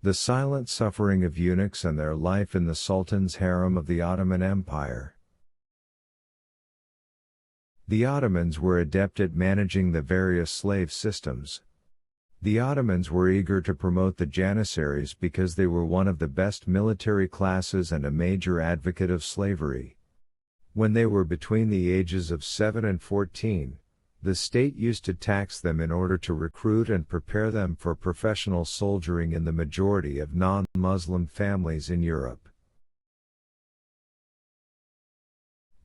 The Silent Suffering of Eunuchs and Their Life in the Sultan's Harem of the Ottoman Empire. The Ottomans were adept at managing the various slave systems. The Ottomans were eager to promote the Janissaries because they were one of the best military classes and a major advocate of slavery. When they were between the ages of 7 and 14, the state used to tax them in order to recruit and prepare them for professional soldiering in the majority of non-Muslim families in Europe.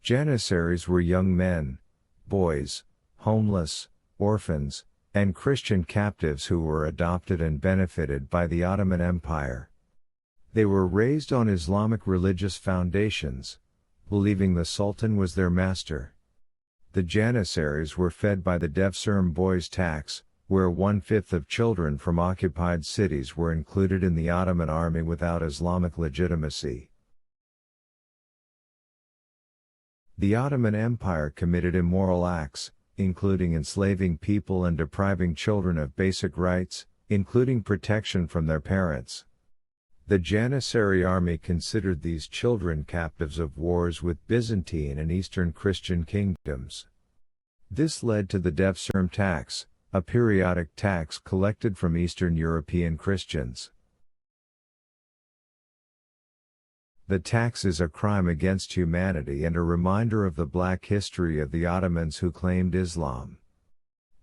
Janissaries were young men, boys, homeless, orphans, and Christian captives who were adopted and benefited by the Ottoman Empire. They were raised on Islamic religious foundations, believing the Sultan was their master. The Janissaries were fed by the Devshirme boys' tax, where 1/5 of children from occupied cities were included in the Ottoman army without Islamic legitimacy. The Ottoman Empire committed immoral acts, including enslaving people and depriving children of basic rights, including protection from their parents. The Janissary army considered these children captives of wars with Byzantine and Eastern Christian kingdoms. This led to the Devshirme tax, a periodic tax collected from Eastern European Christians. The tax is a crime against humanity and a reminder of the black history of the Ottomans who claimed Islam.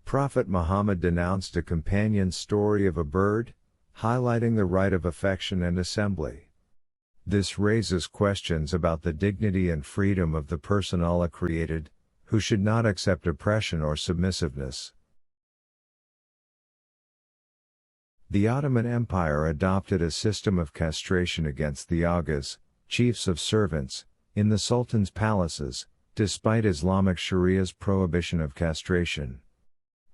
Prophet Muhammad denounced a companion story of a bird, highlighting the right of affection and assembly. This raises questions about the dignity and freedom of the person Allah created, who should not accept oppression or submissiveness. The Ottoman Empire adopted a system of castration against the Aghas, chiefs of servants, in the Sultan's palaces, despite Islamic Sharia's prohibition of castration.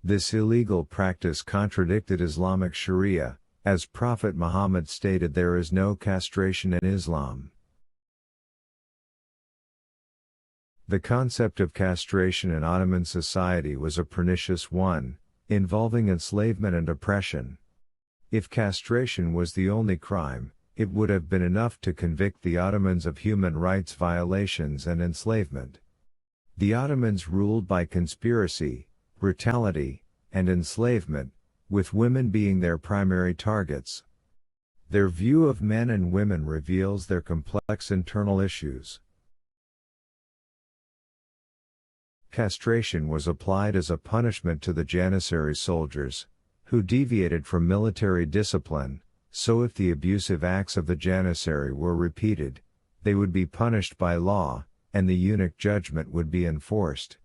This illegal practice contradicted Islamic Sharia, as Prophet Muhammad stated there is no castration in Islam. The concept of castration in Ottoman society was a pernicious one, involving enslavement and oppression. If castration was the only crime, it would have been enough to convict the Ottomans of human rights violations and enslavement. The Ottomans ruled by conspiracy, brutality, and enslavement, with women being their primary targets. Their view of men and women reveals their complex internal issues. Castration was applied as a punishment to the Janissary soldiers, who deviated from military discipline, so if the abusive acts of the Janissary were repeated, they would be punished by law, and the eunuch judgment would be enforced.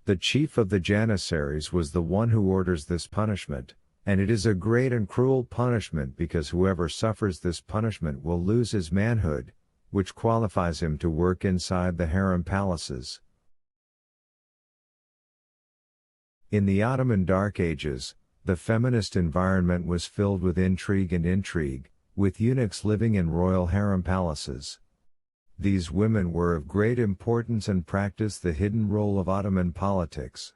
The chief of the Janissaries was the one who orders this punishment, and it is a great and cruel punishment because whoever suffers this punishment will lose his manhood, which qualifies him to work inside the harem palaces. In the Ottoman Dark Ages, the feminist environment was filled with intrigue, with eunuchs living in royal harem palaces. These women were of great importance and practiced the hidden role of Ottoman politics.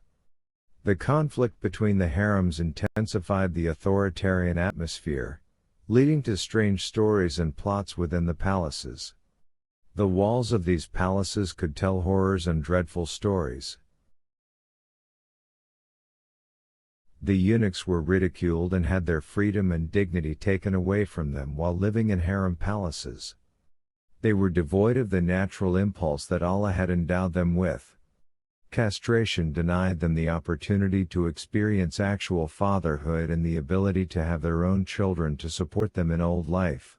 The conflict between the harems intensified the authoritarian atmosphere, leading to strange stories and plots within the palaces. The walls of these palaces could tell horrors and dreadful stories. The eunuchs were ridiculed and had their freedom and dignity taken away from them while living in harem palaces. They were devoid of the natural impulse that Allah had endowed them with. Castration denied them the opportunity to experience actual fatherhood and the ability to have their own children to support them in old life.